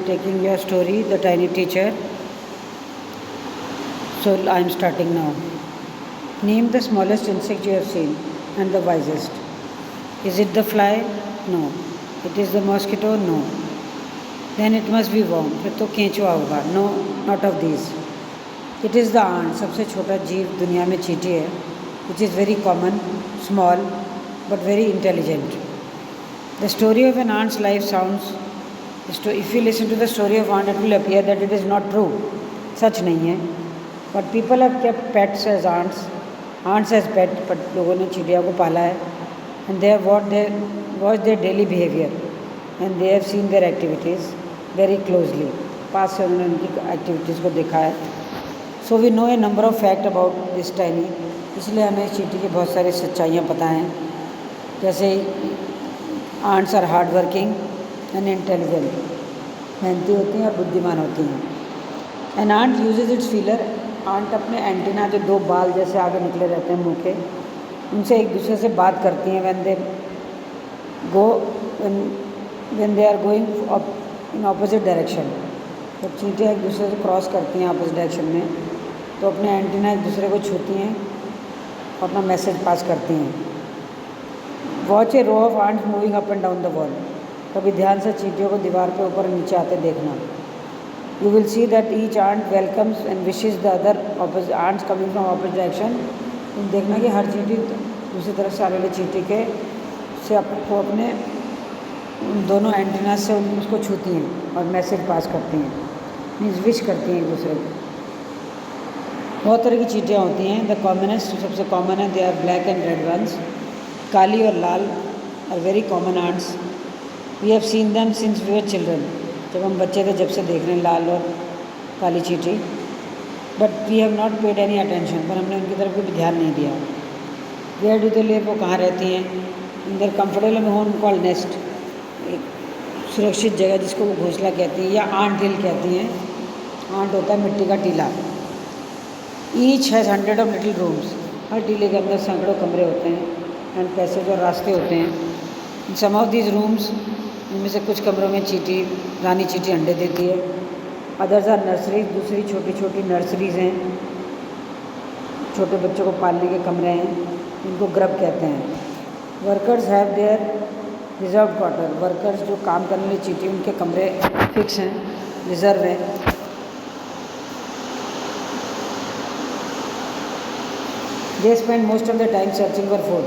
taking your story, The Tiny Teacher. So I am starting now. Name the smallest insect you have seen and the wisest. Is it the fly? No. It is the mosquito? No. Then it must be worm. फिर तो केंचुआ होगा. No, not of these. It is the ant. सबसे छोटा जीव दुनिया में चींटी है. Which is very common, small, but very intelligent. The story of an ant's life sounds. If you listen to the story of ant, it will appear that it is not true. सच नहीं है. But people have kept pets as ants as pet, but लोगों ने चिड़िया को पाला है. And they have watched their daily behavior, and they have seen their activities very closely. पास से उन्होंने उनकी एक्टिविटीज़ को देखा है. So we know a number of facts about this tiny. इसलिए हमें इस चींटी की बहुत सारी सच्चाइयाँ पता हैं. जैसे ants are hard working and intelligent. मेहनती होती हैं और बुद्धिमान होती हैं. An ant uses its feeler. Ant अपने एंटीना जो दो बाल जैसे आगे निकले रहते हैं मुंह के, उनसे एक दूसरे से बात करती हैं. when they are going in opposite direction. तो चींटियाँ एक दूसरे से क्रॉस करती हैं अपोजिट डायरेक्शन में, तो अपने एंटीना एक दूसरे को छूती हैं और अपना मैसेज पास करती हैं. Watch a row of ants moving up and down the wall. कभी ध्यान से चींटियों को दीवार पे ऊपर नीचे आते देखना. You will see that each ant welcomes and wishes the other ants coming from opposite direction. तुम देखना कि हर चींटी दूसरी तरफ से आने वाली चींटी के से आपको अपने दोनों एंटीना से उसको छूती हैं और मैसेज पास करती हैं, मीन्स विश करती हैं एक दूसरे को. बहुत तरह की चींटियाँ होती हैं. द कॉमनेस्ट सबसे कॉमन है. They are black and red ones. काली और लाल are very common ants. We have seen them since we were children. जब हम बच्चे थे जब से देख रहे हैं लाल और काली चींटी. But we have not paid any attention. पर हमने उनकी तरफ कभी ध्यान नहीं दिया. Where do they live. वो कहाँ रहती हैं. In their comfortable home called nest. एक सुरक्षित जगह जिसको वो घोंसला कहती हैं या आंट हिल कहती हैं. आंट होता है मिट्टी का टीला. Each has 100 of little rooms. हर टीले के अंदर सैकड़ों कमरे होते हैं एंड पैसेज और रास्ते होते हैं. इन सम ऑफ दीज रूम्स, इनमें से कुछ कमरों में रानी चींटी अंडे देती है. Others are nurseries. दूसरी छोटी छोटी नर्सरीज हैं, छोटे बच्चों को पालने के कमरे हैं, इनको ग्रब कहते हैं. Workers have their reserve quarter. Workers जो काम करने वाली चींटी, उनके कमरे फिक्स हैं, रिजर्व हैं. They spend most of the time searching for food.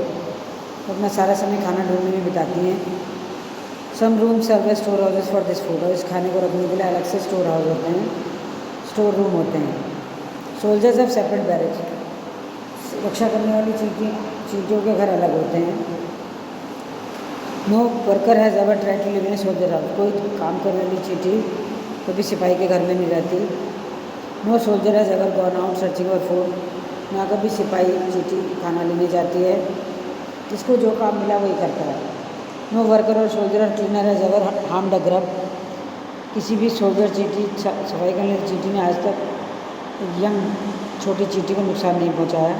अपना सारा समय खाना ढूंढने में बिताती हैं. Some room serve store houses for this food. और इस खाने को रखने के लिए अलग से स्टोर हाउस होते हैं, स्टोर रूम होते हैं. Soldiers have separate barracks. रक्षा करने वाली चींटियों के घर अलग होते हैं. No worker has ever tried to live in a soldier house. कोई काम करने वाली चींटी कभी सिपाही के घर में नहीं रहती. No soldier has ever gone out searching for food. ना कभी सिपाही चींटी खाना लेने जाती है. जिसको जो काम मिला वही करता है. नो वर्कर और सोल्जर और cleaner has ever harmed a grub. किसी भी सोल्जर चींटी, सफाई करने वाली चींटी ने आज तक यंग छोटी चींटी को नुकसान नहीं पहुंचाया.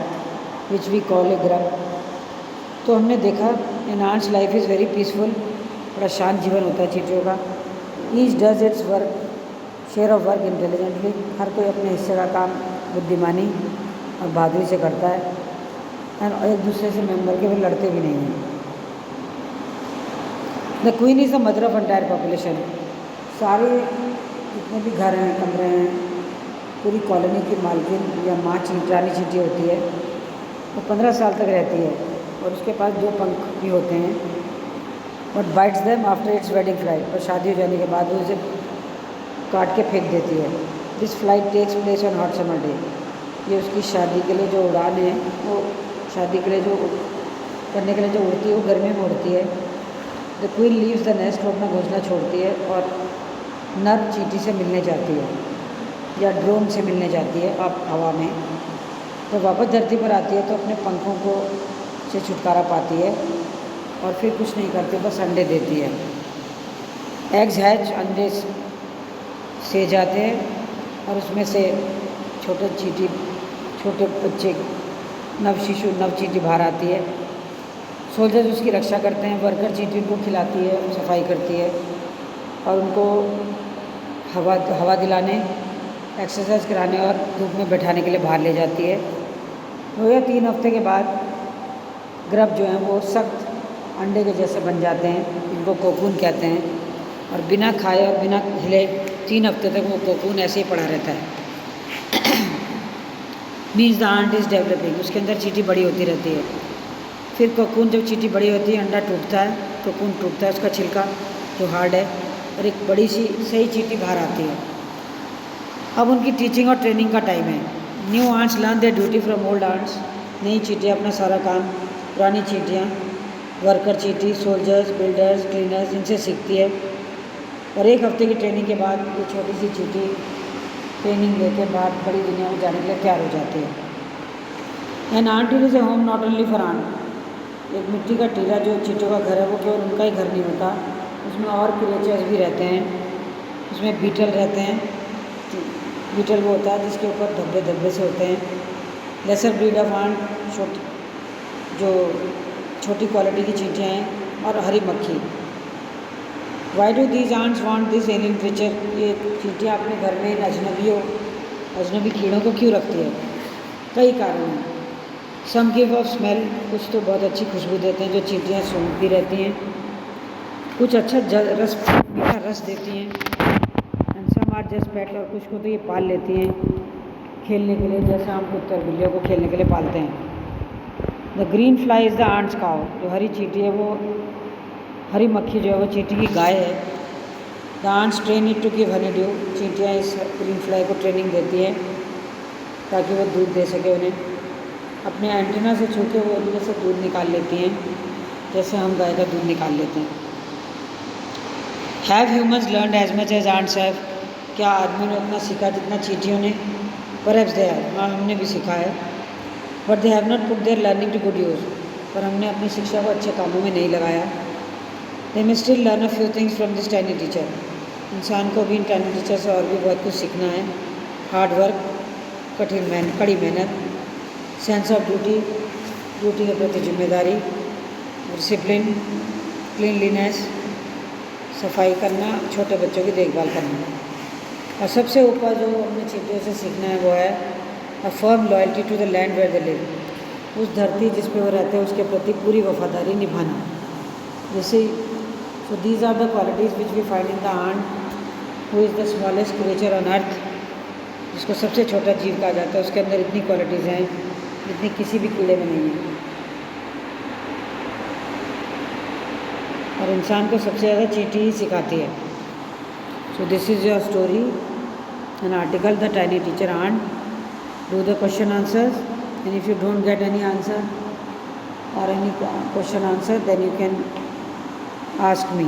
Which we call a grub. तो हमने देखा इन ants life is very peaceful. बड़ा शांत जीवन होता है चींटियों का. Each does its work share of work intelligently. हर कोई अपने हिस्से का काम बुद्धिमानी और बहादुरी से करता है. और एक दूसरे से मेंबर के भी लड़ते भी नहीं हैं. The queen is the mother of entire population. सारे जितने भी घर हैं, कमरे हैं, पूरी कॉलोनी की मालकिन या माँ रानी चींटी होती है. वो 15 साल तक रहती है और उसके पास 2 पंख भी होते हैं. But bytes them after it's wedding flight. पर शादी हो जाने के बाद वो उसे काट के फेंक देती है. This flight takes place on hot summer day. ये उसकी शादी के लिए जो उड़ान है, वो शादी के लिए जो करने के लिए जो उड़ती है, वो गर्मी में उड़ती है. The queen leaves the nest. वो अपना घोंसला छोड़ती है और नर चींटी से मिलने जाती है या ड्रोन से मिलने जाती है आप हवा में. तो वापस धरती पर आती है तो अपने पंखों को से छुटकारा पाती है और फिर कुछ नहीं करती, बस अंडे देती है. Eggs hatch. अंडे से जाते हैं और उसमें से छोटे बच्चे नव चींटी बाहर आती है. सोल्जर्स उसकी रक्षा करते हैं. वर्कर चींटी उनको खिलाती है, सफाई करती है और उनको हवा दिलाने, एक्सरसाइज कराने और धूप में बैठाने के लिए बाहर ले जाती है। 2 या 3 हफ्ते के बाद ग्रब जो हैं वो सख्त अंडे के जैसे बन जाते हैं, इनको कोकून कहते हैं, और बिना खाए और बिना हिले 3 हफ्ते तक वो कोकून ऐसे ही पड़ा रहता है। Means the ant is developing, उसके अंदर चींटी बड़ी होती रहती है। फिर कोकून, जब चींटी बड़ी होती है, अंडा टूटता है, कोकून टूटता है, उसका छिलका जो हार्ड है, और एक बड़ी सी सही चींटी बाहर आती है। अब उनकी टीचिंग और ट्रेनिंग का टाइम है। New ants learn their duty from old ants, नई चींटियाँ अपना सारा काम पुरानी चींटियाँ, वर्कर चींटी, सोल्जर्स, बिल्डर्स, क्लीनर्स, इनसे सीखती है। और 1 हफ्ते की ट्रेनिंग के बाद ये छोटी सी चींटी ट्रेनिंग लेके बाद बड़ी दुनिया में जाने के लिए तैयार हो जाती है। An ant is a home not only for ant, एक मिट्टी का टीला जो चींटियों का घर है वो केवल उनका ही घर नहीं होता, उसमें और क्रिएचर्स भी रहते हैं। उसमें बीटल रहते हैं, बीटल वो होता है जिसके ऊपर धब्बे धब्बे से होते हैं। लेसर ब्रीड ऑफ आंट, जो छोटी क्वालिटी की चींटियाँ हैं, और हरी मक्खी। Why do these ants want this alien creature, ये चींटियाँ अपने घर में इन अजनबी कीड़ों को क्यों रखती है? कई कारण हैं। सम गिव ऑफ स्मेल, कुछ तो बहुत अच्छी खुशबू देते हैं जो चींटियाँ सूंघती रहती हैं। कुछ अच्छा मीठा रस देती हैं। एंड सम आर जस्ट पेट, और कुछ को तो ये पाल लेती हैं खेलने के लिए, जैसे हम कुत्ते और बिल्लियों को खेलने के लिए पालते हैं। The green fly is the ant's cow, जो हरी चींटी है वो, हरी मक्खी जो है वो चींटी की गाय है। The ants train it to give honeydew, चींटियाँ इस ग्रीन फ्लाई को ट्रेनिंग देती हैं ताकि वो दूध दे सके उन्हें। अपने एंटीना से छू के वो उनमें से दूध निकाल लेती हैं, जैसे हम गाय का दूध निकाल लेते हैं। Have humans learned as much as ants have, क्या आदमी ने उतना सीखा जितना चींटियों ने? परहैप्स दे हैव, हाँ हमने भी सीखा है। But they have not put their learning to good use, पर हमने अपनी शिक्षा को अच्छे कामों में नहीं लगाया। They may still learn a few things from this tiny teacher, इंसान को भी इन टाइनी टीचर से और भी बहुत कुछ सीखना है। हार्ड वर्क, कड़ी मेहनत, सेंस ऑफ ड्यूटी, ड्यूटी के प्रति जिम्मेदारी, डिसिप्लिन, क्लीनलीनेस, सफाई करना, छोटे बच्चों की देखभाल करना। और सबसे ऊपर जो हमने चींटियों से सीखना है वो है a firm loyalty to the land where they live, उस धरती जिस पे वो रहते हैं उसके प्रति पूरी वफादारी निभाना। जैसे so these are the qualities which we find in the ant who is the smallest creature on earth, जिसको सबसे छोटा जीव कहा जाता है। उसके अंदर इतनी क्वालिटीज़ हैं जितनी किसी भी कीड़े में नहीं है, और इंसान को सबसे ज़्यादा चींटी ही सिखाती है। So this is your story, an article the tiny teacher ant. Do the question answers, and if you don't get any answer or any question answer, then you can ask me.